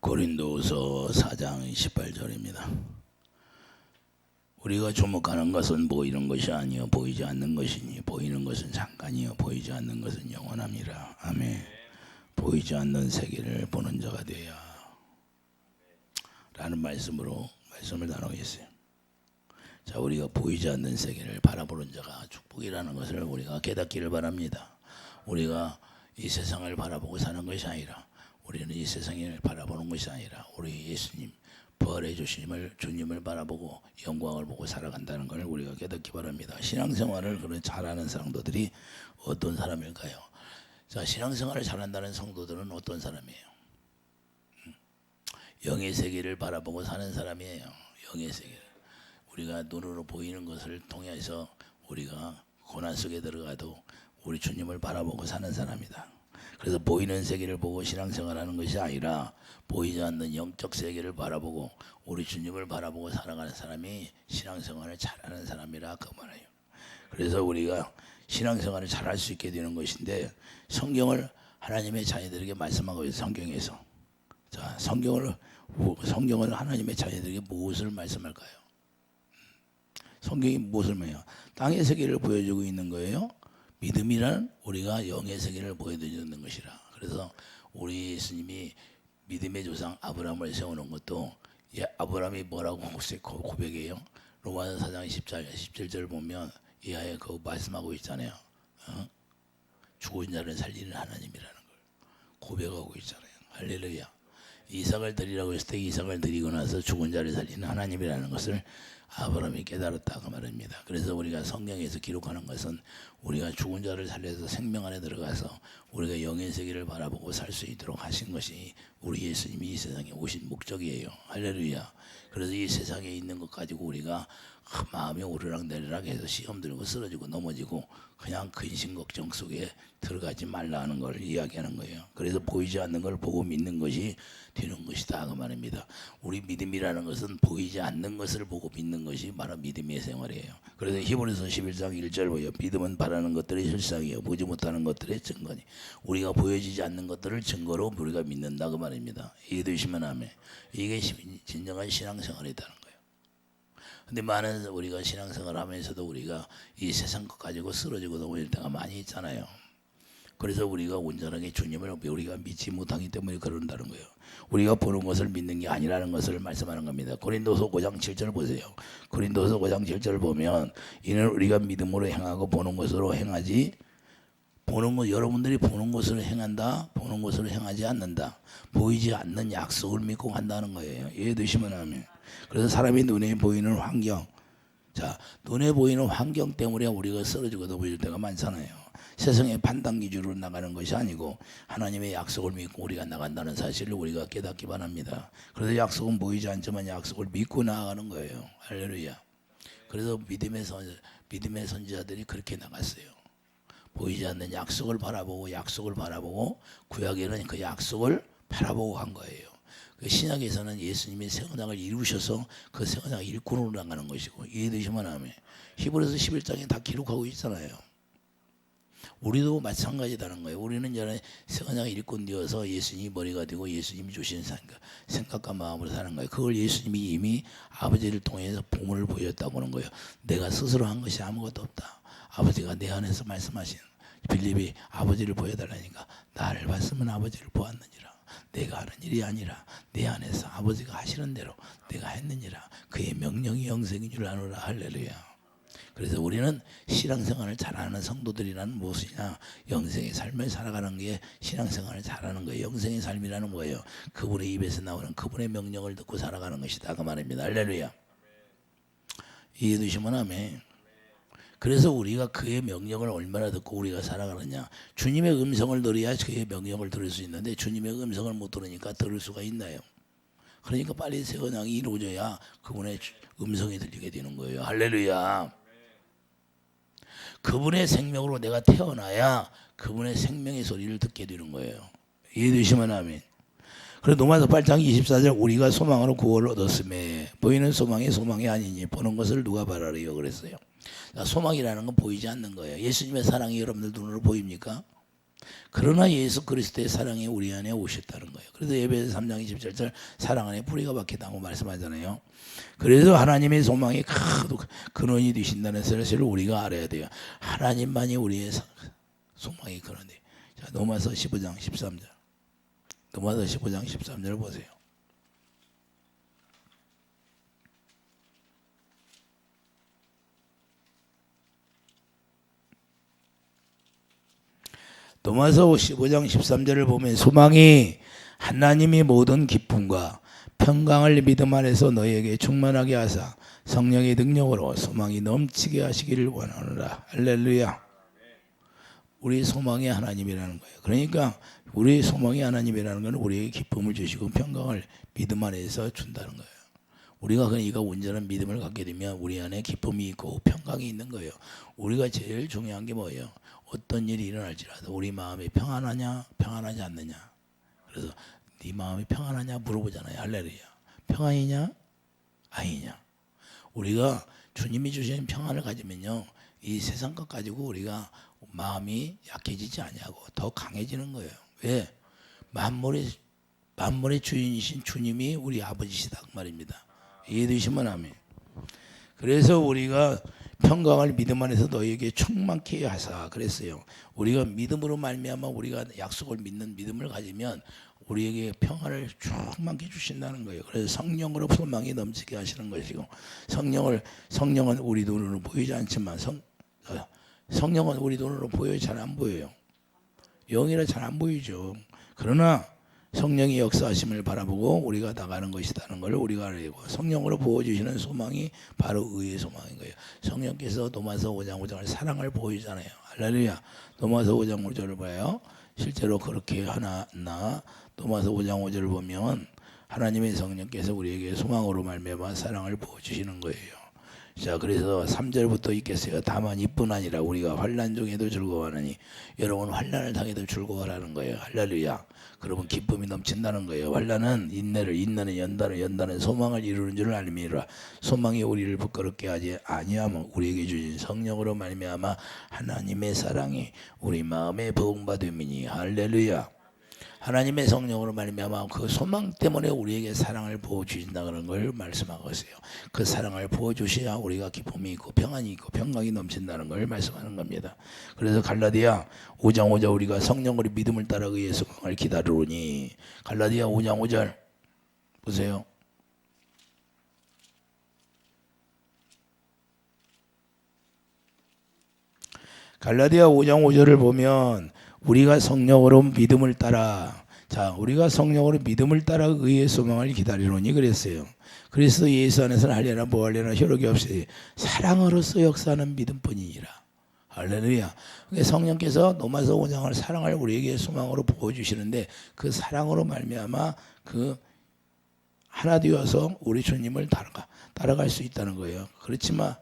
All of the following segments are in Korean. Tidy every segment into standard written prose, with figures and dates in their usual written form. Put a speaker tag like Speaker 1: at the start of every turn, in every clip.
Speaker 1: 고린도후서 4장 18절입니다. 우리가 주목하는 것은 보이는 것이 아니요 보이지 않는 것이니 보이는 것은 잠깐이요 보이지 않는 것은 영원함이라. 아멘. 보이지 않는 세계를 보는 자가 되어야 라는 말씀으로 말씀을 나누겠어요. 자, 우리가 보이지 않는 세계를 바라보는 자가 축복이라는 것을 우리가 깨닫기를 바랍니다. 우리가 이 세상을 바라보고 사는 것이 아니라, 우리는 이 세상을 바라보는 것이 아니라 우리 예수님 부활해 주심을, 주님을 바라보고 영광을 보고 살아간다는 걸 우리가 깨닫기 바랍니다. 신앙생활을 그런 잘하는 성도들이 어떤 사람일까요? 자, 신앙생활을 잘한다는 성도들은 어떤 사람이에요? 영의 세계를 바라보고 사는 사람이에요. 영의 세계. 우리가 눈으로 보이는 것을 통해서 우리가 고난 속에 들어가도 우리 주님을 바라보고 사는 사람이다. 그래서 보이는 세계를 보고 신앙생활하는 것이 아니라 보이지 않는 영적 세계를 바라보고 우리 주님을 바라보고 살아가는 사람이 신앙생활을 잘하는 사람이라 그 말이에요. 그래서 우리가 신앙생활을 잘할 수 있게 되는 것인데, 성경을 하나님의 자녀들에게 말씀하고 있어요. 성경에서. 자, 성경을 하나님의 자녀들에게 무엇을 말씀할까요? 성경이 무엇을 말해요? 땅의 세계를 보여주고 있는 거예요. 믿음이란 우리가 영의 세계를 보여주는 것이라. 그래서 우리 예수님이 믿음의 조상 아브라함을 세우는 것도, 아브라함이 뭐라고 고백해요? 로마서 4장 17절 보면 이하에 그 말씀하고 있잖아요. 죽은 자를 살리는 하나님이라는 걸 고백하고 있잖아요. 할렐루야. 이삭을 드리라고 했을 때 이삭을 드리고 나서 죽은 자를 살리는 하나님이라는 것을 아브라함이 깨달았다고 말합니다. 그래서 우리가 성경에서 기록하는 것은 우리가 죽은 자를 살려서 생명 안에 들어가서 우리가 영의 세계를 바라보고 살 수 있도록 하신 것이 우리 예수님이 이 세상에 오신 목적이에요. 할렐루야. 그래서 이 세상에 있는 것 가지고 우리가 마음이 오르락내리락 해서 시험 들고 쓰러지고 넘어지고 그냥 근심 걱정 속에 들어가지 말라는 걸 이야기하는 거예요. 그래서 보이지 않는 걸 보고 믿는 것이 되는 것이다 그 말입니다. 우리 믿음이라는 것은 보이지 않는 것을 보고 믿는 것이 바로 믿음의 생활이에요. 그래서 히브리서 11장 1절 보여 믿음은 바라는 것들의 실상이요 보지 못하는 것들의 증거니, 우리가 보여지지 않는 것들을 증거로 우리가 믿는다 그 말입니다. 이해되시면 아멘. 이게 진정한 신앙생활이라는 거예요. 근데 많은 우리가 신앙생활 하면서도 우리가 이 세상 것 가지고 쓰러지고 넘어질 때가 많이 있잖아요. 그래서 우리가 온전하게 주님을 우리가 믿지 못하기 때문에 그런다는 거예요. 우리가 보는 것을 믿는 게 아니라는 것을 말씀하는 겁니다. 고린도서 5장 7절 보세요. 고린도서 5장 7절 보면 이는 우리가 믿음으로 행하고 보는 것으로 행하지, 보는 것, 여러분들이 보는 것으로 행한다, 보는 것으로 행하지 않는다. 보이지 않는 약속을 믿고 간다는 거예요. 이해되시면 하면. 그래서 사람이 눈에 보이는 환경, 자, 눈에 보이는 환경 때문에 우리가 쓰러지고 넘어질 때가 많잖아요. 세상의 판단 기준으로 나가는 것이 아니고 하나님의 약속을 믿고 우리가 나간다는 사실을 우리가 깨닫기 바랍니다. 그래서 약속은 보이지 않지만 약속을 믿고 나아가는 거예요. 할렐루야. 그래서 믿음의 선지자들이 그렇게 나갔어요. 보이지 않는 약속을 바라보고 구약에는 그 약속을 바라보고 간 거예요. 신약에서는 예수님이 생명을 이루셔서 그 생명을 일꾼으로 나가는 것이고, 이해되시면 하면 히브리서 11장에 다 기록하고 있잖아요. 우리도 마찬가지다는 거예요. 우리는 이제 생명의 일꾼 되어서 예수님이 머리가 되고 예수님이 주신 생각과 마음으로 사는 거예요. 그걸 예수님이 이미 아버지를 통해서 보물을 보였다고 하는 거예요. 내가 스스로 한 것이 아무것도 없다. 아버지가 내 안에서 말씀하신, 빌립이 아버지를 보여달라니까 나를 봤으면 아버지를 보았느니라. 내가 하는 일이 아니라 내 안에서 아버지가 하시는 대로 내가 했느니라. 그의 명령이 영생인 줄 아노라. 할렐루야. 그래서 우리는 신앙생활을 잘하는 성도들이라는 무엇이냐, 영생의 삶을 살아가는 게 신앙생활을 잘하는 거예요. 영생의 삶이라는 거예요. 그분의 입에서 나오는 그분의 명령을 듣고 살아가는 것이다 그 말입니다. 할렐루야. 이해되시면 아멘. 그래서 우리가 그의 명령을 얼마나 듣고 우리가 살아가느냐, 주님의 음성을 들어야 그의 명령을 들을 수 있는데 주님의 음성을 못 들으니까 들을 수가 있나요? 그러니까 빨리 새 언약이 이루어져야 그분의 음성이 들리게 되는 거예요. 할렐루야. 그분의 생명으로 내가 태어나야 그분의 생명의 소리를 듣게 되는 거예요. 이해되시면 아멘. 그래서 로마서 8장 24절 우리가 소망으로 구원을 얻었음에 보이는 소망이 아니니 보는 것을 누가 바라리요 그랬어요. 소망이라는 건 보이지 않는 거예요. 예수님의 사랑이 여러분들 눈으로 보입니까? 그러나 예수 그리스도의 사랑이 우리 안에 오셨다는 거예요. 그래서 에베소 3장 27절 사랑 안에 뿌리가 박혔다고 말씀하잖아요. 그래서 하나님의 소망이 근원이 되신다는 사실을 우리가 알아야 돼요. 하나님만이 우리의 소망이 근원이에요. 자, 로마서 15장 13절. 로마서 15장 13절 보세요. 로마서 15장 13절을 보면 소망이 하나님이 모든 기쁨과 평강을 믿음 안에서 너희에게 충만하게 하사 성령의 능력으로 소망이 넘치게 하시기를 원하노라. 할렐루야. 우리 소망이 하나님이라는 거예요. 그러니까 우리 소망이 하나님이라는 건 우리에게 기쁨을 주시고 평강을 믿음 안에서 준다는 거예요. 우리가 그러니까 온전한 믿음을 갖게 되면 우리 안에 기쁨이 있고 평강이 있는 거예요. 우리가 제일 중요한 게 뭐예요? 어떤 일이 일어날지라도 우리 마음이 평안하냐 평안하지 않느냐. 그래서 네 마음이 평안하냐 물어보잖아요. 할렐루야. 평안이냐 아니냐. 우리가 주님이 주신 평안을 가지면요, 이 세상 것 가지고 우리가 마음이 약해지지 아니하고 더 강해지는 거예요. 왜? 만물의 주인이신 주님이 우리 아버지시다 그 말입니다. 이해되시면 아멘. 그래서 우리가 평강을 믿음 안에서 너희에게 충만케 하사 그랬어요. 우리가 믿음으로 말미암아 우리가 약속을 믿는 믿음을 가지면 우리에게 평안을 충만케 주신다는 거예요. 그래서 성령으로 소망이 넘치게 하시는 것이고, 성령은 우리 눈으로 보이지 않지만 성령은 우리 눈으로 보여요? 잘 안 보여요? 영이라 잘 안 보이죠. 그러나 성령이 역사하심을 바라보고 우리가 나가는 것이라는 걸 우리가 알고, 성령으로 부어주시는 소망이 바로 의의 소망인 거예요. 성령께서 로마서 5장 5절을 사랑을 보여주잖아요. 할렐루야. 로마서 5장 5절을 봐요. 실제로 그렇게 하나 로마서 5장 5절을 보면 하나님의 성령께서 우리에게 소망으로 말미암아 사랑을 부어주시는 거예요. 자, 그래서 3절부터 있겠어요. 다만 이뿐 아니라 우리가 환난 중에도 즐거워하느니 여러분 환난을 당해도 즐거워하라는 거예요. 할렐루야. 그러면 기쁨이 넘친다는 거예요. 환난은 인내를, 인내는 연단을, 연단은 소망을 이루는 줄 알미라. 소망이 우리를 부끄럽게 하지 아니하면 우리에게 주신 성령으로 말미암아 하나님의 사랑이 우리 마음에 부응받음이니. 할렐루야. 하나님의 성령으로 말미암아 그 소망 때문에 우리에게 사랑을 부어주신다는 걸 말씀하고 있어요. 그 사랑을 부어주셔야 우리가 기쁨이 있고 평안이 있고 평강이 넘친다는 걸 말씀하는 겁니다. 그래서 갈라디아 5장 5절 우리가 성령으로 믿음을 따라 그의 소망을 기다리오니. 갈라디아 5장 5절 보세요. 갈라디아 5장 5절을 보면 우리가 성령으로 믿음을 따라, 자, 우리가 성령으로 믿음을 따라 의의 소망을 기다리노니 그랬어요. 그리스도 예수 안에서는 하려나 뭐하려나 효력이 없이 사랑으로서 역사하는 믿음뿐이니라. 할렐루야. 성령께서 로마서 5장을 사랑을 우리에게 소망으로 부어주시는데 그 사랑으로 말미암아 그 하나 되어서 우리 주님을 따라갈 수 있다는 거예요. 그렇지만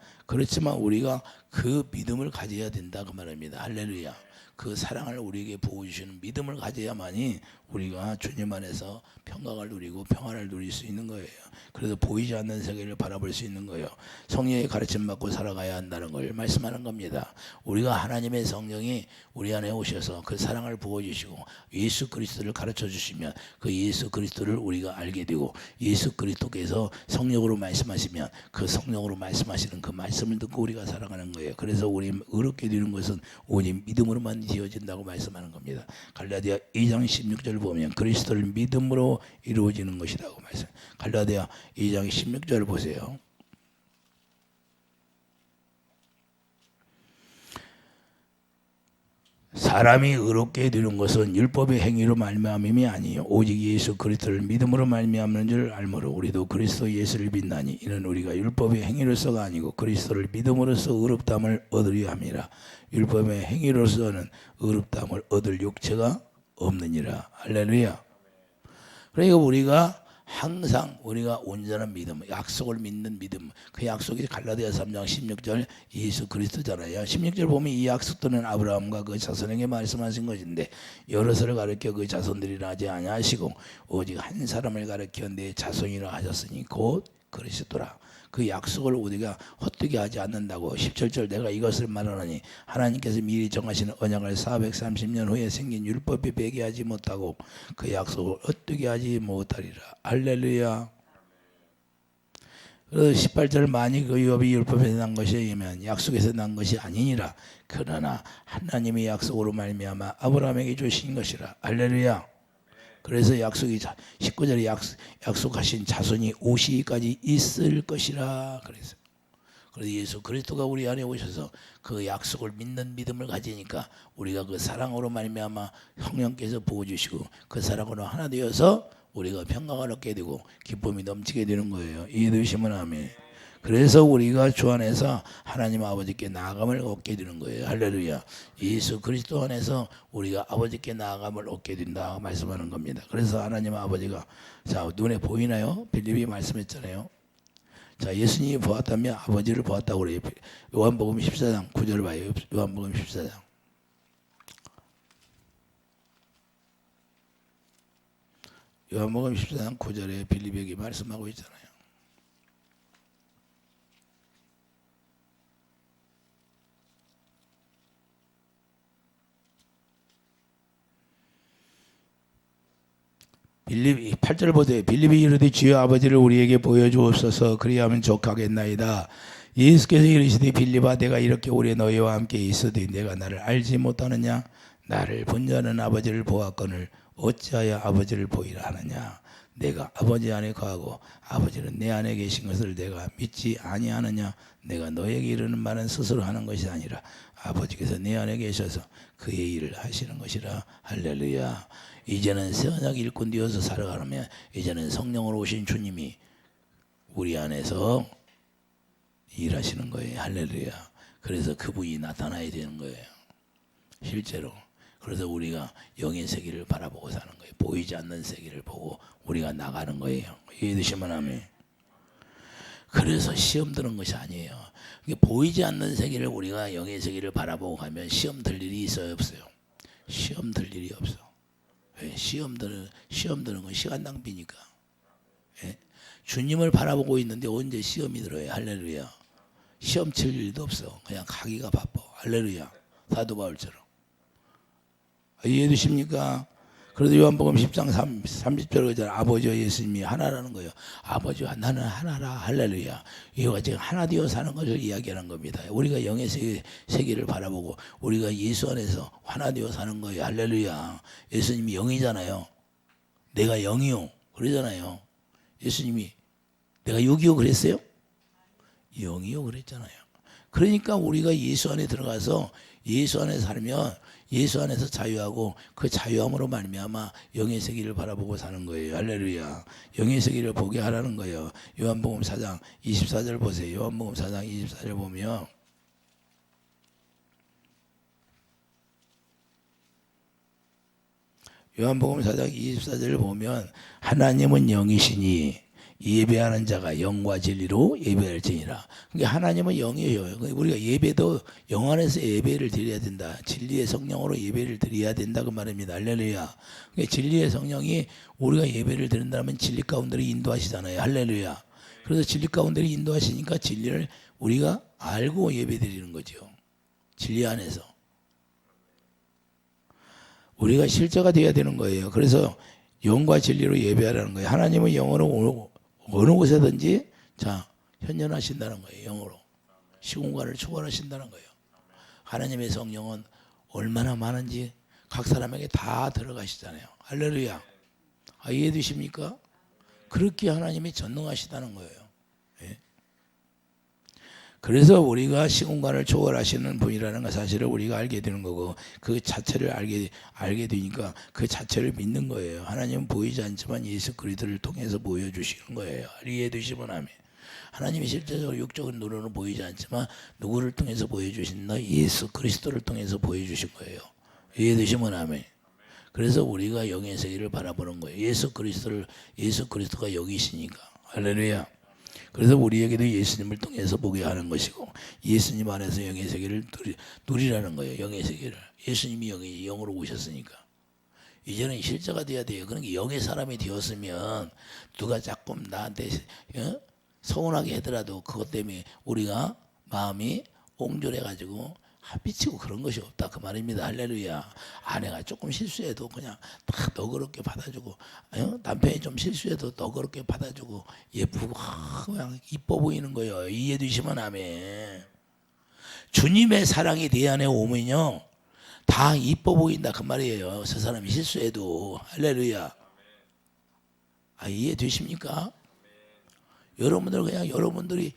Speaker 1: 우리가 그 믿음을 가져야 된다 그 말입니다. 할렐루야. 그 사랑을 우리에게 부어주시는 믿음을 가져야만이 우리가 주님 안에서 평강을 누리고 평안을 누릴 수 있는 거예요. 그래서 보이지 않는 세계를 바라볼 수 있는 거예요. 성령의 가르침 받고 살아가야 한다는 걸 말씀하는 겁니다. 우리가 하나님의 성령이 우리 안에 오셔서 그 사랑을 부어주시고 예수 그리스도를 가르쳐 주시면 그 예수 그리스도를 우리가 알게 되고, 예수 그리스도께서 성령으로 말씀하시면 그 성령으로 말씀하시는 그 말씀을 듣고 우리가 살아가는 거예요. 그래서 우리 의롭게 되는 것은 오직 믿음으로만 되어진다고 말씀하는 겁니다. 갈라디아 2장 16절 보면 그리스도를 믿음으로 이루어지는 것이라고 말씀. 갈라디아 2장 16절 보세요. 사람이 의롭게 되는 것은 율법의 행위로 말미암음이 아니요 오직 예수 그리스도를 믿음으로 말미암는 줄 알므로 우리도 그리스도 예수를 믿나니 이는 우리가 율법의 행위로서가 아니고 그리스도를 믿음으로써 의롭다함을 얻으려 함이라. 율법의 행위로서는 의롭다함을 얻을 육체가 없느니라. 할렐루야. 그러니까 우리가 항상 우리가 온전한 믿음, 약속을 믿는 믿음, 그 약속이 갈라디아 3장 16절 예수 그리스도잖아요. 16절 보면 이 약속들은 아브라함과 그 자손에게 말씀하신 것인데 여럿을 가르쳐 그 자손들이라 하지 아니하시고 오직 한 사람을 가르쳐 내 자손이라 하셨으니 곧 그리스도라. 그 약속을 우리가 헛되게 하지 않는다고. 17절 내가 이것을 말하노니 하나님께서 미리 정하시는 언약을 430년 후에 생긴 율법이 배기하지 못하고 그 약속을 헛되게 하지 못하리라. 할렐루야. 그래서 18절 만일 그 율법이 율법에서 난 것이 아니면 약속에서 난 것이 아니니라. 그러나 하나님의 약속으로 말미암아 아브라함에게 주신 것이라. 할렐루야. 그래서 약속이 19절에 약속하신 자손이 오시기까지 있을 것이라. 그래서 예수 그리스도가 우리 안에 오셔서 그 약속을 믿는 믿음을 가지니까 우리가 그 사랑으로 말미암아 성령께서 부어주시고 그 사랑으로 하나 되어서 우리가 평강을 얻게 되고 기쁨이 넘치게 되는 거예요. 이해되시면 아멘. 그래서 우리가 주 안에서 하나님 아버지께 나아감을 얻게 되는 거예요. 할렐루야. 예수 그리스도 안에서 우리가 아버지께 나아감을 얻게 된다 말씀하는 겁니다. 그래서 하나님 아버지가 자 눈에 보이나요? 빌립이 말씀했잖아요. 자 예수님이 보았다면 아버지를 보았다고 그래요. 요한복음 14장 9절 봐요. 요한복음 14장. 요한복음 14장 9절에 빌립에게 말씀하고 있잖아요. 빌립 8절 보세요. 빌립이 이르되 주여 아버지를 우리에게 보여주옵소서 그리하면 족하겠나이다. 예수께서 이르시되 빌립아 내가 이렇게 오래 너희와 함께 있으되 내가 나를 알지 못하느냐. 나를 본 자는 아버지를 보았거늘 어찌하여 아버지를 보이라 하느냐. 내가 아버지 안에 거하고 아버지는 내 안에 계신 것을 내가 믿지 아니하느냐. 내가 너에게 이르는 말은 스스로 하는 것이 아니라 아버지께서 내 안에 계셔서 그의 일을 하시는 것이라. 할렐루야. 이제는 새 언약 일꾼 되어서 살아가려면 이제는 성령으로 오신 주님이 우리 안에서 일하시는 거예요. 할렐루야. 그래서 그분이 나타나야 되는 거예요. 실제로. 그래서 우리가 영의 세계를 바라보고 사는 거예요. 보이지 않는 세계를 보고 우리가 나가는 거예요. 이해되시면 아멘. 그래서 시험 드는 것이 아니에요. 보이지 않는 세계를 우리가 영의 세계를 바라보고 가면 시험 들 일이 있어요, 없어요? 시험 들 일이 없어. 왜? 시험 드는 건 시간 낭비니까. 예? 주님을 바라보고 있는데 언제 시험이 들어요? 할렐루야. 시험 칠 일도 없어. 그냥 가기가 바빠. 할렐루야. 사도 바울처럼. 이해되십니까? 그래도 요한복음 10장 30절 그잖아. 아버지와 예수님이 하나라는 거예요. 아버지와 나는 하나라. 할렐루야. 이와 지금 하나 되어 사는 것을 이야기하는 겁니다. 우리가 영의 세계를 바라보고 우리가 예수 안에서 하나 되어 사는 거예요. 할렐루야. 예수님이 영이잖아요. 내가 영이요. 그러잖아요. 예수님이 내가 육이요 그랬어요? 영이요 그랬잖아요. 그러니까 우리가 예수 안에 들어가서 예수 안에 살면 예수 안에서 자유하고 그 자유함으로 말미암아 영의 세계를 바라보고 사는 거예요. 할렐루야. 영의 세계를 보게 하라는 거예요. 요한복음 4장 24절 보세요. 요한복음 4장 24절 보면 요한복음 4장 24절을 보면 하나님은 영이시니 예배하는 자가 영과 진리로 예배할지니라. 그러니까 하나님은 영이에요. 우리가 예배도 영 안에서 예배를 드려야 된다. 진리의 성령으로 예배를 드려야 된다 그 말입니다. 할렐루야. 그러니까 진리의 성령이 우리가 예배를 드린다면 진리 가운데로 인도하시잖아요. 할렐루야. 그래서 진리 가운데로 인도하시니까 진리를 우리가 알고 예배 드리는 거죠. 진리 안에서. 우리가 실제가 되어야 되는 거예요. 그래서 영과 진리로 예배하라는 거예요. 하나님은 영으로 어느 곳에든지 자 현존하신다는 거예요. 영으로 시공간을 초월하신다는 거예요. 하나님의 성령은 얼마나 많은지 각 사람에게 다 들어가시잖아요. 할렐루야. 이해되십니까? 그렇게 하나님이 전능하시다는 거예요. 예? 그래서 우리가 시공간을 초월하시는 분이라는 것 사실을 우리가 알게 되는 거고 그 자체를 알게 되니까 그 자체를 믿는 거예요. 하나님은 보이지 않지만 예수 그리스도를 통해서 보여주시는 거예요. 이해되시면 아멘. 하나님이 실제적으로 육적인 눈으로는 보이지 않지만 누구를 통해서 보여주신다? 예수 그리스도를 통해서 보여주신 거예요. 이해되시면 아멘. 그래서 우리가 영의 세계를 바라보는 거예요. 예수 그리스도가 여기시니까. 할렐루야. 그래서 우리에게도 예수님을 통해서 보게 하는 것이고 예수님 안에서 영의 세계를 누리라는 거예요. 영의 세계를. 예수님이 영으로 오셨으니까. 이제는 실제가 돼야 돼요. 그러니까 영의 사람이 되었으면 누가 자꾸 나한테 서운하게 하더라도 그것 때문에 우리가 마음이 옹졸해가지고 미치고 그런 것이 없다 그 말입니다. 할렐루야. 아내가 조금 실수해도 그냥 다 너그럽게 받아주고, 남편이 좀 실수해도 너그럽게 받아주고 예쁘고 그냥 이뻐 보이는 거예요. 이해되시면 아멘. 주님의 사랑이 내 안에 오면요 다 이뻐 보인다 그 말이에요. 저 사람이 실수해도. 할렐루야. 이해되십니까? 여러분들 그냥 여러분들이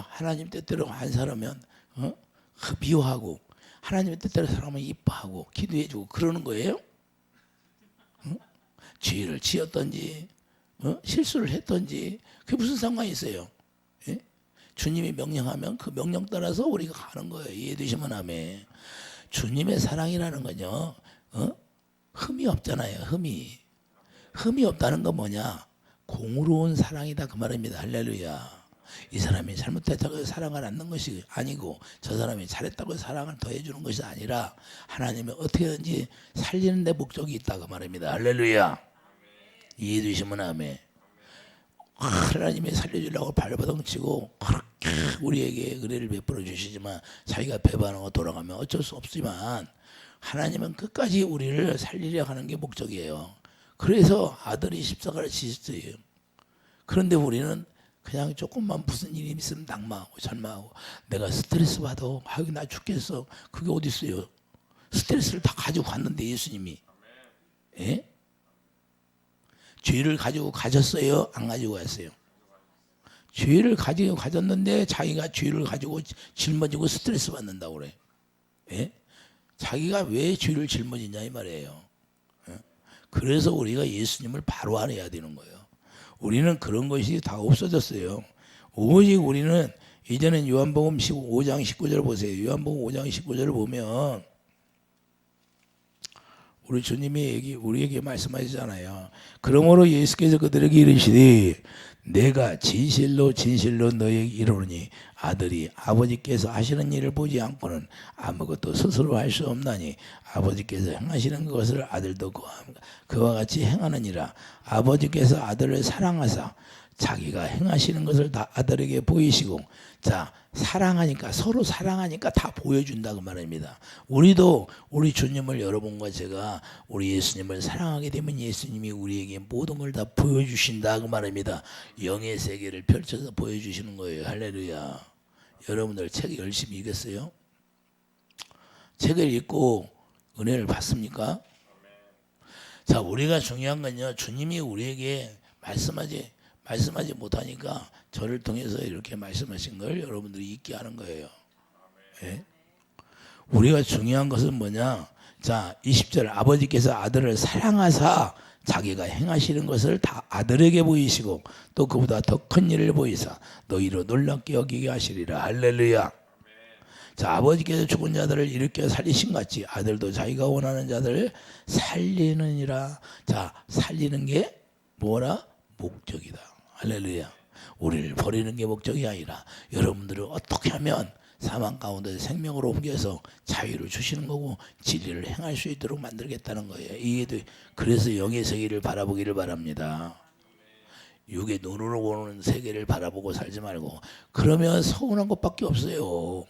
Speaker 1: 하나님 뜻대로 한 사람은 미워하고 하나님의 뜻대로 사람은 이뻐하고 기도해주고 그러는 거예요? 죄를 지었든지 실수를 했든지 그게 무슨 상관이 있어요? 예? 주님이 명령하면 그 명령 따라서 우리가 가는 거예요. 이해되시면 아멘. 주님의 사랑이라는 건요 흠이 없잖아요. 흠이 없다는 건 뭐냐? 공의로운 사랑이다 그 말입니다. 할렐루야. 이 사람이 잘못했다고 해서 사랑을 않는 것이 아니고 저 사람이 잘했다고 해서 사랑을 더해주는 것이 아니라 하나님이 어떻게든지 살리는 데 목적이 있다 그 말입니다. 할렐루야. 이해되시면 아멘. 하나님이 살려주려고 발버둥치고 그렇게 우리에게 은혜를 베풀어 주시지만 자기가 배반하고 돌아가면 어쩔 수 없지만 하나님은 끝까지 우리를 살리려 하는 게 목적이에요. 그래서 아들이 십자가를 지셨어요. 그런데 우리는 그냥 조금만 무슨 일이 있으면 낙마하고 절망하고 내가 스트레스 받아 나 죽겠어. 그게 어디 있어요? 스트레스를 다 가지고 갔는데 예수님이 예? 죄를 가지고 가졌어요? 안 가지고 갔어요? 죄를 가지고 가졌는데 자기가 죄를 가지고 짊어지고 스트레스 받는다고 그래. 예? 자기가 왜 죄를 짊어지냐 이 말이에요. 그래서 우리가 예수님을 바로 알아야 되는 거예요. 우리는 그런 것이 다 없어졌어요. 오직 우리는 이제는 요한복음 5장 19절 보세요. 요한복음 5장 19절을 보면 우리 주님이 우리에게 말씀하시잖아요. 그러므로 예수께서 그들에게 이르시되 내가 진실로 진실로 너희에게 이르노니 아들이 아버지께서 하시는 일을 보지 않고는 아무것도 스스로 할 수 없나니 아버지께서 행하시는 것을 아들도 그와 같이 행하느니라. 아버지께서 아들을 사랑하사 자기가 행하시는 것을 다 아들에게 보이시고 자 사랑하니까 서로 사랑하니까 다 보여준다 그 말입니다. 우리도 우리 주님을 여러분과 제가 우리 예수님을 사랑하게 되면 예수님이 우리에게 모든 걸 다 보여주신다 그 말입니다. 영의 세계를 펼쳐서 보여주시는 거예요. 할렐루야. 여러분들 책 열심히 읽었어요? 책을 읽고 은혜를 받습니까? 자 우리가 중요한 건요 주님이 우리에게 말씀하지 못하니까 저를 통해서 이렇게 말씀하신 걸 여러분들이 잊게 하는 거예요. 예? 우리가 중요한 것은 뭐냐? 자, 20절 아버지께서 아들을 사랑하사 자기가 행하시는 것을 다 아들에게 보이시고 또 그보다 더 큰 일을 보이사 너희로 놀랍게 여기게 하시리라. 할렐루야. 자, 아버지께서 죽은 자들을 일으켜 살리신 같이 아들도 자기가 원하는 자들을 살리느니라. 자, 살리는 게 뭐라? 목적이다. 할렐루야. 우리를 버리는 게 목적이 아니라 여러분들을 어떻게 하면 사망 가운데 생명으로 옮겨서 자유를 주시는 거고 진리를 행할 수 있도록 만들겠다는 거예요. 이게 그래서 영의 세계를 바라보기를 바랍니다. 육의 눈으로 보는 세계를 바라보고 살지 말고 그러면 서운한 것밖에 없어요.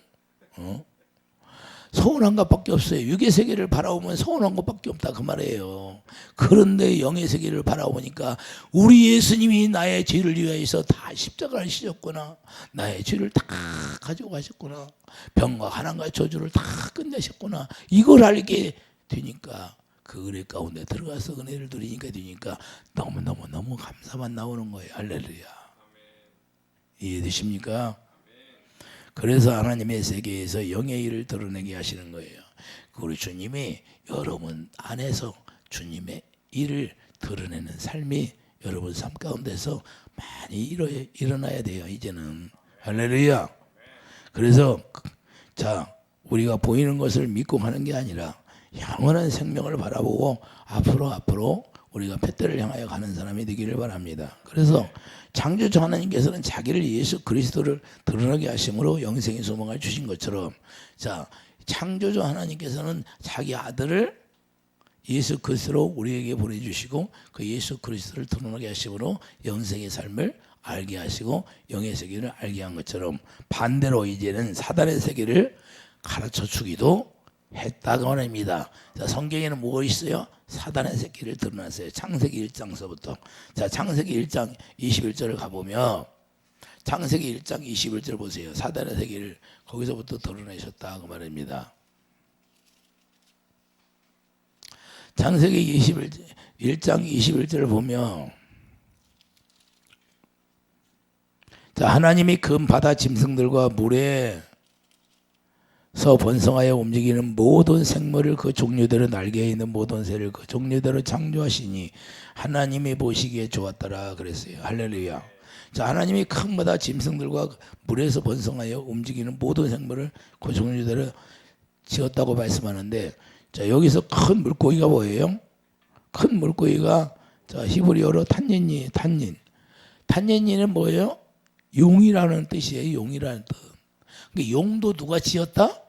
Speaker 1: 서운한 것밖에 없어요. 육의 세계를 바라보면 서운한 것밖에 없다 그 말이에요. 그런데 영의 세계를 바라보니까 우리 예수님이 나의 죄를 위하여서 다 십자가를 지셨구나. 나의 죄를 다 가지고 가셨구나. 병과 한한과 저주를 다 끝내셨구나. 이걸 알게 되니까 그 은혜 가운데 들어가서 은혜를 누리니까 되니까 너무 감사만 나오는 거예요. 할렐루야. 이해되십니까? 그래서 하나님의 세계에서 영의 일을 드러내게 하시는 거예요. 우리 주님이 여러분 안에서 주님의 일을 드러내는 삶이 여러분 삶 가운데서 많이 일어나야 돼요. 이제는 할렐루야. 그래서 자 우리가 보이는 것을 믿고 가는 게 아니라 영원한 생명을 바라보고 앞으로 우리가 팻대를 향하여 가는 사람이 되기를 바랍니다. 그래서 창조주 하나님께서는 자기를 예수 그리스도를 드러나게 하심으로 영생의 소망을 주신 것처럼 자 창조주 하나님께서는 자기 아들을 예수 그리스도로 우리에게 보내주시고 그 예수 그리스도를 드러나게 하심으로 영생의 삶을 알게 하시고 영의 세계를 알게 한 것처럼 반대로 이제는 사단의 세계를 가르쳐 주기도 했다고 합니다. 자, 성경에는 뭐가 있어요? 사단의 세계를 드러났어요. 창세기 1장서부터. 자, 창세기 1장 21절을 가보면 창세기 1장 21절 보세요. 사단의 세계를 거기서부터 드러내셨다 그 말입니다. 창세기 1장 21절을 보면 자, 하나님이 금 바다 짐승들과 물에서 번성하여 움직이는 모든 생물을 그 종류대로 날개에 있는 모든 새를 그 종류대로 창조하시니 하나님이 보시기에 좋았더라 그랬어요. 할렐루야. 자, 하나님이 큰 바다 짐승들과 물에서 번성하여 움직이는 모든 생물을 그 종류대로 지었다고 말씀하는데, 자, 여기서 큰 물고기가 뭐예요? 큰 물고기가 자, 히브리어로 탄닌이는 뭐예요? 용이라는 뜻이에요. 용이라는 뜻. 그러니까 용도 누가 지었다?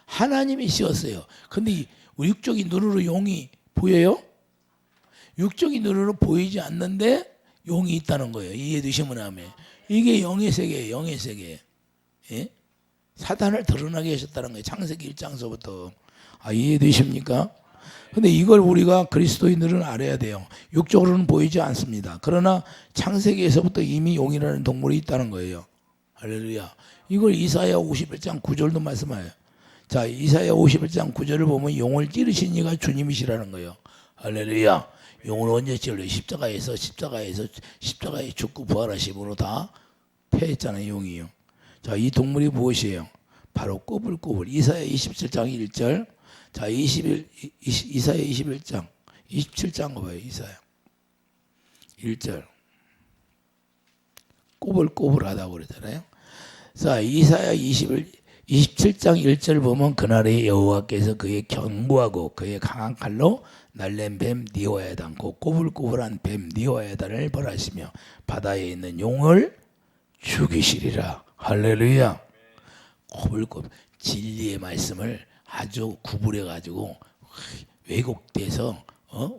Speaker 1: 하나님이 지었어요. 근데 육적인 눈으로 용이 보여요? 육적인 눈으로 보이지 않는데 용이 있다는 거예요. 이해되시면 하면 이게 영의 세계예요. 영의 세계. 예? 사단을 드러나게 하셨다는 거예요. 창세기 1장서부터. 아, 이해되십니까? 근데 이걸 우리가 그리스도인들은 알아야 돼요. 육적으로는 보이지 않습니다. 그러나 창세기에서부터 이미 용이라는 동물이 있다는 거예요. 할렐루야. 이걸 이사야 51장 9절도 말씀해요. 자, 이사야 51장 9절을 보면 용을 찌르신 이가 주님이시라는 거예요. 할렐루야. 용을 언제 찔러요? 십자가에서 죽고 부활하심으로 다 패했잖아요. 용이요. 자, 이 동물이 무엇이에요? 바로 꼬불꼬불. 이사야 27장 1절. 자, 이사야 21장 27장 봐요. 이사야 1절. 꼬불꼬불하다고 그러잖아요. 자, 이사야 27장 1절 보면 그날에 여호와께서 그의 견고하고 그의 강한 칼로 날랜 뱀 니오야단, 그 꼬불꼬불한 뱀 니오야단을 벌하시며 바다에 있는 용을 죽이시리라. 할렐루야. 꼬불꼬불. 진리의 말씀을 아주 구분해 가지고 왜곡돼서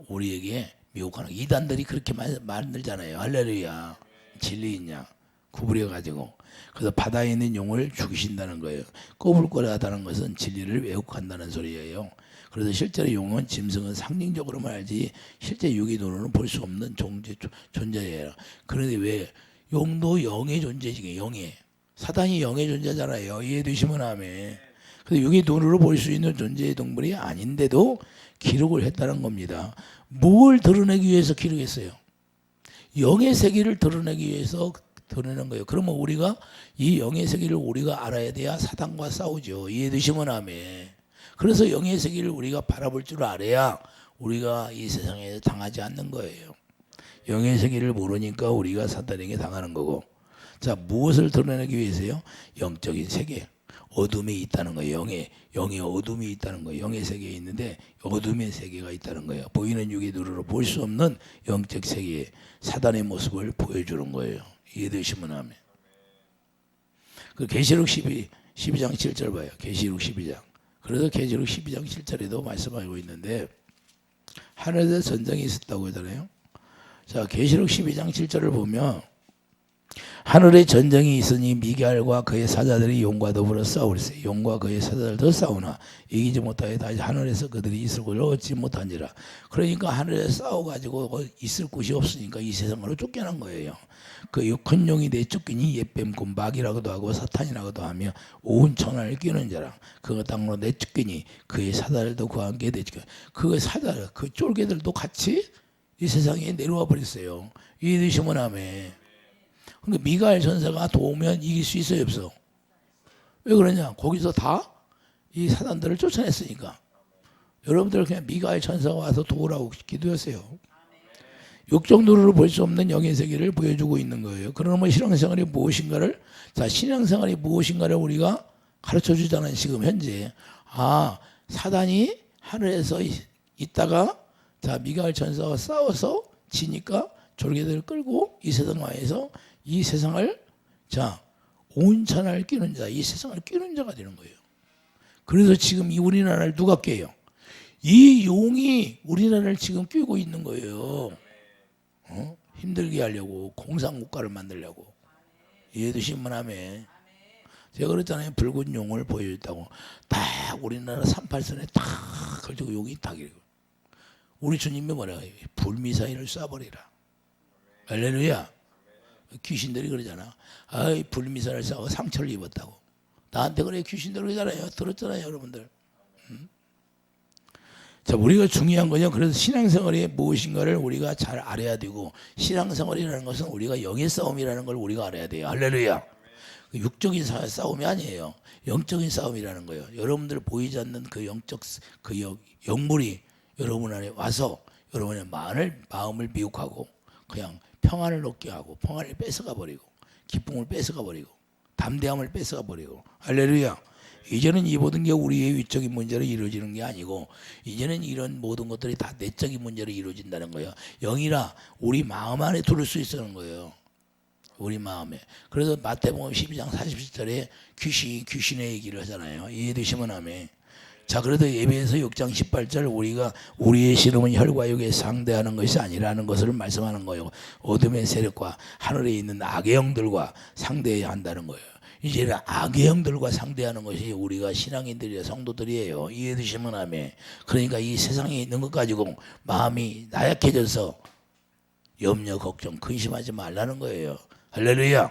Speaker 1: 우리에게 미혹하는 이단들이 그렇게 만들잖아요. 할렐루야. 진리 있냐 구분해 가지고. 그래서 바다에 있는 용을 죽이신다는 거예요. 꼬불꼬불하다는 것은 진리를 왜곡한다는 소리예요. 그래서 실제로 용은 짐승은 상징적으로 말하지 실제 육의 눈으로는 볼 수 없는 존재예요. 그런데 왜 용도 영의 존재지. 영의 사단이 영의 존재잖아요. 이해되시면 하면. 근데 육의 눈으로 볼 수 있는 존재의 동물이 아닌데도 기록을 했다는 겁니다. 뭘 드러내기 위해서 기록했어요? 영의 세계를 드러내기 위해서 드러내는 거예요. 그러면 우리가 이 영의 세계를 우리가 알아야 돼야 사단과 싸우죠. 이해되시면 하면. 그래서 영의 세계를 우리가 바라볼 줄 알아야 우리가 이 세상에 당하지 않는 거예요. 영의 세계를 모르니까 우리가 사단에게 당하는 거고. 자, 무엇을 드러내기 위해서요? 영적인 세계. 어둠이 있다는 거예요. 영의 어둠이 있다는 거예요. 영의 세계에 있는데 어둠의 세계가 있다는 거예요. 보이는 육의 눈으로 볼 수 없는 영적 세계에 사단의 모습을 보여주는 거예요. 이해되시면 하면. 그 계시록 12장 7절 봐요. 계시록 12장. 그래서 계시록 12장 7절에도 말씀하고 있는데 하늘에서 전쟁이 있었다고 하잖아요. 자, 계시록 12장 7절을 보면 하늘에 전쟁이 있으니 미게알과 그의 사자들이 용과 더불어 싸울세. 용과 그의 사자들도 싸우나 이기지 못하여 다시 하늘에서 그들이 있을 곳을 얻지 못한지라. 그러니까 하늘에 싸워가지고 있을 곳이 없으니까 이 세상으로 쫓겨난 거예요. 그 큰 용이 내쫓기니 옛뱀꾼 마귀라고도 하고 사탄이라고도 하며 온 천하를 끼는 자라. 그가 땅으로 내쫓기니 그의 사자들도 그와 함께 내쫓겨. 그 사자들 그 쫄개들도 같이 이 세상에 내려와 버렸어요. 이해되시면 하면. 그러니까 미가엘 전사가 도우면 이길 수 있어요, 없어? 왜 그러냐? 거기서 다 이 사단들을 쫓아냈으니까. 여러분들 그냥 미가엘 전사가 와서 도우라고 기도하세요. 육적 눈으로 볼 수 없는 영의 세계를 보여주고 있는 거예요. 그러면 신앙생활이 무엇인가를, 자, 신앙생활이 무엇인가를 우리가 가르쳐 주자는 지금 현재. 아, 사단이 하늘에서 있다가 자, 미가엘 전사와 싸워서 지니까 졸개들을 끌고 이 세상 와서 이 세상을 자, 온 천하를 끼는 자, 이 세상을 끼는 자가 되는 거예요. 그래서 지금 이 우리나라를 누가 깨요? 이 용이 우리나라를 지금 꿰고 있는 거예요. 힘들게 하려고, 공산국가를 만들려고. 이해도 신문하면 제가 그랬잖아요. 붉은 용을 보여줬다고. 딱 우리나라 38선에 딱 걸치고 용이 딱 이러고. 우리 주님이 뭐라 해요? 불미사일을 쏴버리라. 할렐루야. 귀신들이 그러잖아. 아이, 불미사일을 쏴서 상처를 입었다고. 나한테 그래. 귀신들 그러잖아요. 들었잖아요, 여러분들. 자, 우리가 중요한 거죠. 그래서 신앙생활이 무엇인가를 우리가 잘 알아야 되고, 신앙생활이라는 것은 우리가 영의 싸움이라는 걸 우리가 알아야 돼요. 할렐루야. 육적인 싸움이 아니에요. 영적인 싸움이라는 거예요. 여러분들 보이지 않는 그 영적 영물이 여러분 안에 와서 여러분의 마음을 미혹하고 그냥 평안을 얻게 하고, 평안을 뺏어가 버리고, 기쁨을 뺏어가 버리고, 담대함을 뺏어가 버리고. 할렐루야. 이제는 이 모든 게 우리의 위적인 문제로 이루어지는 게 아니고, 이제는 이런 모든 것들이 다 내적인 문제로 이루어진다는 거예요. 영이라 우리 마음 안에 들을 수 있는 거예요. 우리 마음에. 그래서 마태복음 12장 40절에 귀신의 얘기를 하잖아요. 이해되시면 아멘. 자, 그래도 예배에서 6장 18절 우리가 우리의 씨름은 혈과 육에 상대하는 것이 아니라는 것을 말씀하는 거예요. 어둠의 세력과 하늘에 있는 악의 영들과 상대해야 한다는 거예요. 이제는 악의 영들과 상대하는 것이 우리가 신앙인들이야, 성도들이에요. 이해되시면 아멘. 그러니까 이 세상에 있는 것 가지고 마음이 나약해져서 염려, 걱정, 근심하지 말라는 거예요. 할렐루야.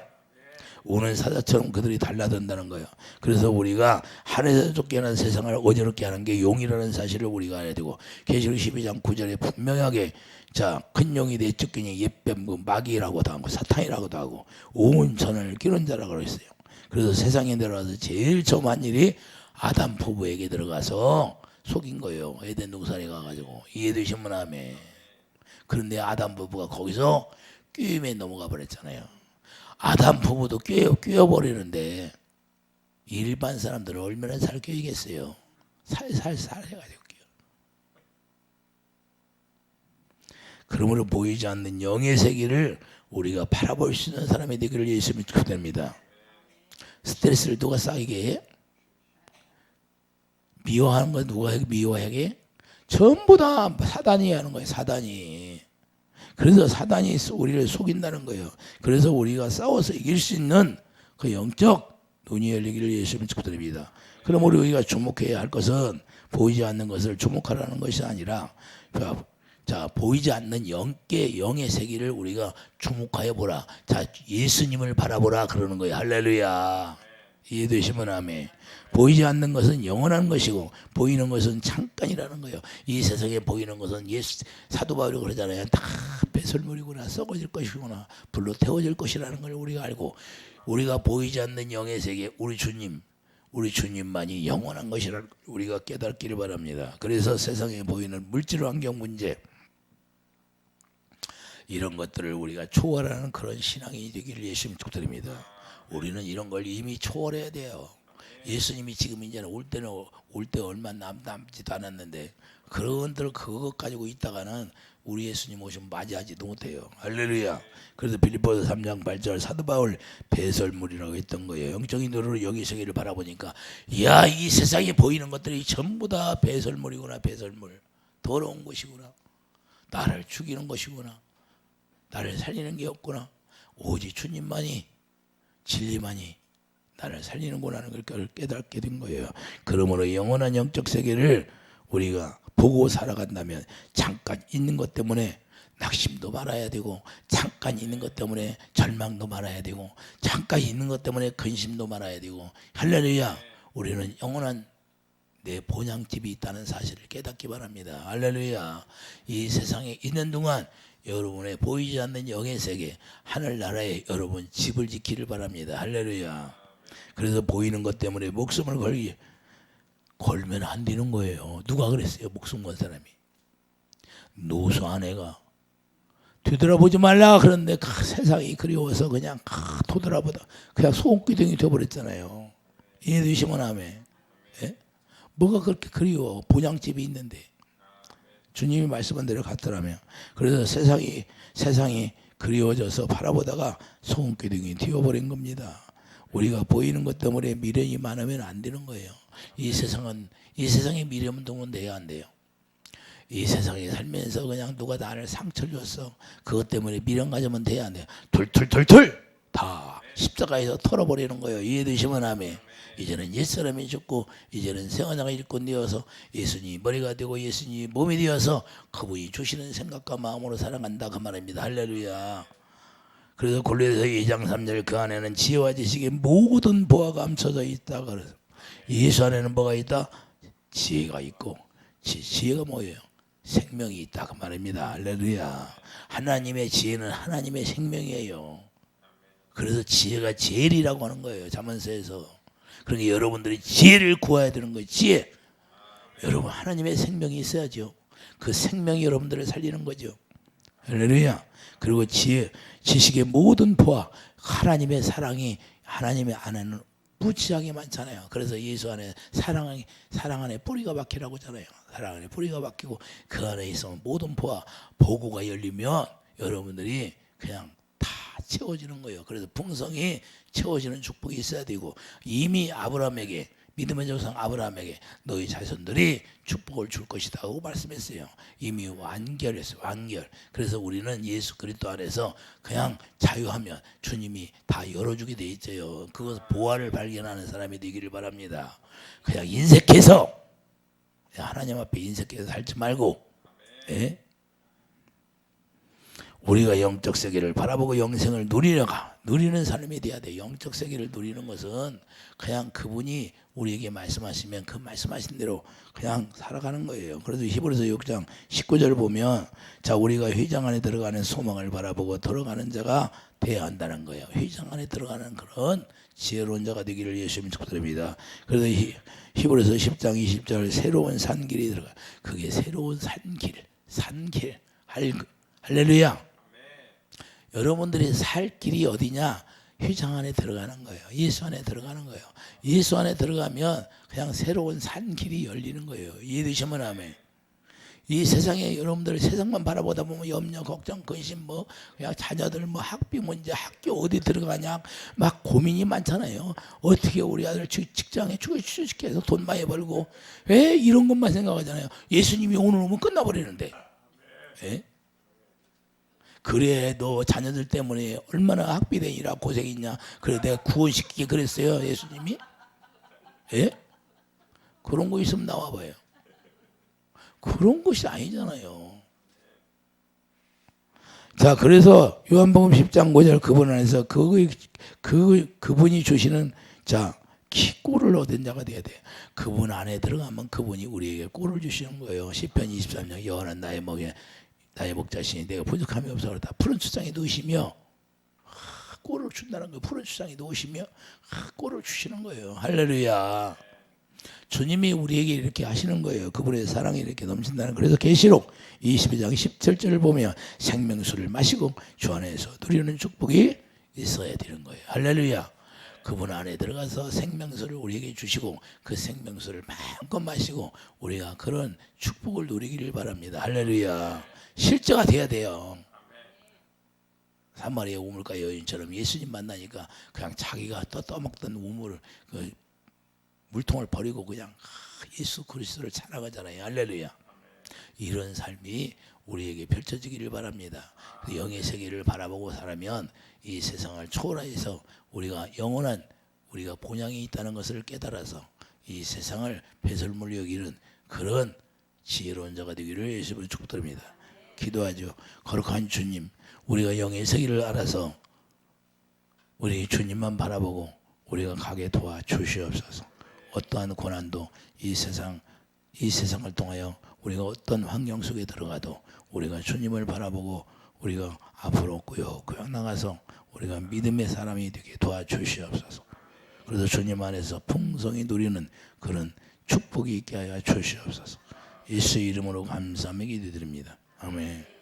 Speaker 1: 우는 사자처럼 그들이 달라든다는 거예요. 그래서 우리가 하늘에서 쫓겨난 세상을 어지럽게 하는 게 용이라는 사실을 우리가 알아야 되고, 계시록 12장 9절에 분명하게 자, 큰 용이 내 쫓기니 옛뱀 마귀라고도 하고 사탄이라고도 하고 온 전을 끼는 자라고 그랬어요. 그래서 세상에 들어가서 제일 처음 한 일이 아담 부부에게 들어가서 속인 거예요. 에덴 동산에 가가지고. 이해되시면 아멘. 그런데 아담 부부가 거기서 꾀임에 넘어가 버렸잖아요. 아담 부부도 꿰어버리는데 일반 사람들은 얼마나 잘 꿰이겠어요. 살살살 해가지고 꿰어. 그러므로 보이지 않는 영의 세계를 우리가 바라볼 수 있는 사람이 되기를 예수님이 축복합니다. 스트레스를 누가 쌓이게 해? 미워하는 거 누가 미워하게 해? 전부 다 사단이 하는 거예요. 사단이. 그래서 사단이 우리를 속인다는 거예요. 그래서 우리가 싸워서 이길 수 있는 그 영적 눈이 열리기를 예수님을 축복드립니다. 그럼 우리가 주목해야 할 것은 보이지 않는 것을 주목하라는 것이 아니라, 자, 보이지 않는 영의 세계를 우리가 주목하여 보라. 자, 예수님을 바라보라 그러는 거예요. 할렐루야. 이해되시면 아멘. 보이지 않는 것은 영원한 것이고 보이는 것은 잠깐이라는 거예요. 이 세상에 보이는 것은 사도 바울이 그러잖아요. 다 배설물이구나, 썩어질 것이구나, 불로 태워질 것이라는 걸 우리가 알고, 우리가 보이지 않는 영의 세계, 우리 주님만이 영원한 것이라 우리가 깨닫기를 바랍니다. 그래서 세상에 보이는 물질 환경 문제, 이런 것들을 우리가 초월하는 그런 신앙이 되기를 예수님 축복드립니다. 우리는 이런 걸 이미 초월해야 돼요. 예수님이 지금 이제는 올 때 얼마 남지도 않았는데, 그런들 그것 가지고 있다가는 우리 예수님 오시면 맞이하지도 못해요. 할렐루야. 그래서 빌립보서 3장 8절 사도 바울 배설물이라고 했던 거예요. 영적인 눈으로 여기 세계를 바라보니까, 이야, 이 세상에 보이는 것들이 전부 다 배설물이구나. 배설물, 더러운 것이구나, 나를 죽이는 것이구나, 나를 살리는 게 없구나. 오직 주님만이, 진리만이 나를 살리는구나 하는 걸 깨닫게 된 거예요. 그러므로 영원한 영적 세계를 우리가 보고 살아간다면, 잠깐 있는 것 때문에 낙심도 말아야 되고, 잠깐 있는 것 때문에 절망도 말아야 되고, 잠깐 있는 것 때문에 근심도 말아야 되고. 할렐루야. 우리는 영원한 내 본향집이 있다는 사실을 깨닫기 바랍니다. 할렐루야. 이 세상에 있는 동안 여러분의 보이지 않는 영의 세계, 하늘나라에 여러분 집을 지키를 바랍니다. 할렐루야. 그래서 보이는 것 때문에 목숨을 걸면 안 되는 거예요. 누가 그랬어요? 목숨 건 사람이. 노소 아내가 뒤돌아보지 말라 그런데 세상이 그리워서 그냥 도돌아보다 그냥 소금기둥이 되어버렸잖아요. 이해되시면 아멘. 예? 뭐가 그렇게 그리워? 본향집이 있는데. 주님이 말씀한 대로 갔더라면. 그래서 세상이 그리워져서 바라보다가 소금기둥이 튀어버린 겁니다. 우리가 보이는 것 때문에 미련이 많으면 안 되는 거예요. 이 세상에 미련은 동은 돼야 안 돼요. 이 세상에 살면서 그냥 누가 나를 상처를 줬어. 그것 때문에 미련 가지면 돼야 돼. 툴툴툴툴 다 십자가에서 털어버리는 거예요. 이해되시면 아멘. 이제는 옛사람이 죽고 이제는 새언약의 일꾼 되어서 예수님이 머리가 되고 예수님이 몸이 되어서 그분이 주시는 생각과 마음으로 살아간다 그 말입니다. 할렐루야. 그래서 골로새서 2장 3절 그 안에는 지혜와 지식의 모든 보화가 감춰져 있다. 그래서 예수 안에는 뭐가 있다? 지혜가 있고 지혜가 뭐예요? 생명이 있다 그 말입니다. 할렐루야. 하나님의 지혜는 하나님의 생명이에요. 그래서 지혜가 제일이라고 하는 거예요. 잠언서에서. 그러니까 여러분들이 지혜를 구해야 되는 거예요. 지혜. 여러분 하나님의 생명이 있어야죠. 그 생명이 여러분들을 살리는 거죠. 할렐루야. 그리고 지혜, 지식의 모든 보화, 하나님의 사랑이 하나님의 안에는 무지하게 많잖아요. 그래서 예수 안에 사랑 안에 뿌리가 박히라고 하잖아요. 사랑 안에 뿌리가 박히고 그 안에 있으면 모든 보화, 보고가 열리면 여러분들이 그냥 다 채워지는 거예요. 그래서 풍성이 채워지는 축복이 있어야 되고 이미 아브라함에게 믿음의 조상 아브라함에게 너희 자손들이 축복을 줄 것이다 하고 말씀했어요. 이미 완결했어요. 완결. 그래서 우리는 예수 그리스도 안에서 그냥 자유하면 주님이 다 열어주게 돼 있어요. 그것 보화를 발견하는 사람이 되기를 바랍니다. 그냥 인색해서 하나님 앞에 인색해서 살지 말고 예? 우리가 영적 세계를 바라보고 영생을 누리는 삶이 돼야 돼. 영적 세계를 누리는 것은 그냥 그분이 우리에게 말씀하시면 그 말씀하신 대로 그냥 살아가는 거예요. 그래서 히브리서 6장 19절 보면 자 우리가 회장 안에 들어가는 소망을 바라보고 들어가는 자가 돼야 한다는 거예요. 회장 안에 들어가는 그런 지혜로운 자가 되기를 예수님 축복드립니다. 그래서 히브리서 10장 20절 새로운 산길이 들어가. 그게 새로운 산길. 할렐루야. 여러분들이 살 길이 어디냐? 회장 안에 들어가는 거예요. 예수 안에 들어가는 거예요. 예수 안에 들어가면 그냥 새로운 산길이 열리는 거예요. 이해되시면 아멘. 이 세상에 여러분들 세상만 바라보다 보면 염려, 걱정, 근심 그냥 자녀들 학비 문제, 학교 어디 들어가냐 막 고민이 많잖아요. 어떻게 우리 아들 직장에 취직해서 돈 많이 벌고 왜 이런 것만 생각하잖아요. 예수님이 오늘 오면 끝나버리는데. 예? 그래 너 자녀들 때문에 얼마나 학비 대니라 고생했냐. 그래 내가 구원시키게 그랬어요 예수님이. 예? 그런 거 있으면 나와봐요. 그런 것이 아니잖아요. 자 그래서 요한복음 10장 5절 그분 안에서 그분이 주시는 자 꼴을 얻은 자가 돼야 돼. 그분 안에 들어가면 그분이 우리에게 꼴을 주시는 거예요. 시편 23장 여호와는 나의 목자시니 내가 부족함이 없어 그렇다. 푸른 추장에 누우시며 꼴을 준다는 거예요. 푸른 추장에 누우시며 꼴을 주시는 거예요. 할렐루야. 주님이 우리에게 이렇게 하시는 거예요. 그분의 사랑이 이렇게 넘친다는 거예요. 그래서 계시록 22장 17절을 보면 생명수를 마시고 주 안에서 누리는 축복이 있어야 되는 거예요. 할렐루야. 그분 안에 들어가서 생명수를 우리에게 주시고 그 생명수를 마음껏 마시고 우리가 그런 축복을 누리기를 바랍니다. 할렐루야. 실제가 돼야 돼요. 사마리아 우물가 여인처럼 예수님 만나니까 그냥 자기가 떠먹던 우물을 물통을 버리고 그냥 예수 그리스도를 찬양하잖아요. 할렐루야. 이런 삶이 우리에게 펼쳐지기를 바랍니다. 영의 세계를 바라보고 살면 이 세상을 초월해서 우리가 영원한 우리가 본향이 있다는 것을 깨달아서 이 세상을 배설물로 여기는 그런 지혜로운 자가 되기를 예수님으로 축복드립니다. 기도하죠. 거룩한 주님, 우리가 영의 세계를 알아서 우리 주님만 바라보고 우리가 가게 도와주시옵소서. 어떠한 고난도 이 세상을 통하여 우리가 어떤 환경 속에 들어가도 우리가 주님을 바라보고 우리가 앞으로 꾸역꾸역 나가서 우리가 믿음의 사람이 되게 도와주시옵소서. 그래서 주님 안에서 풍성히 누리는 그런 축복이 있게 하여 주시옵소서. 예수 이름으로 감사하며 기도드립니다. 아멘.